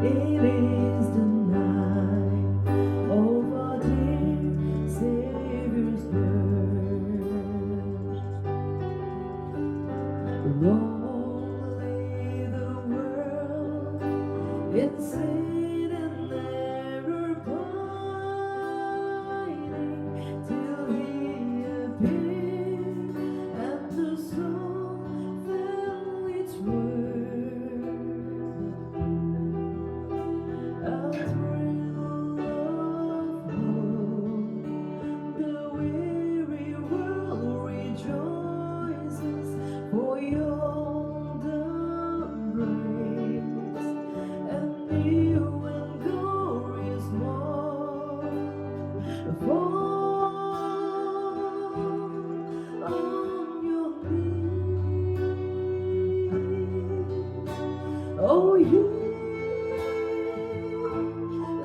It is the night of our dear Savior's birth. Long lay the world in sin and error pining, till He appeared and the soul felt its worth. A thrill of hope, the weary world rejoices, for your breaks and new and glorious morn. Fall on your knees, oh, you.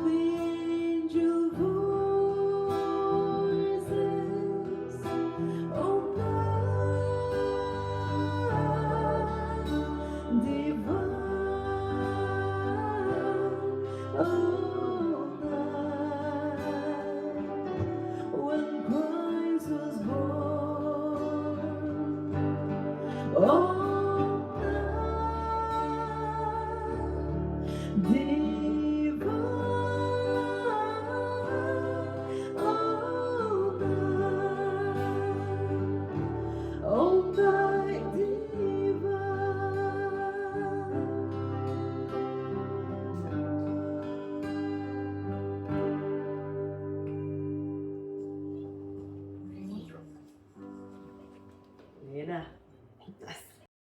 The angel voices, oh night divine, oh night when Christ was born, oh night.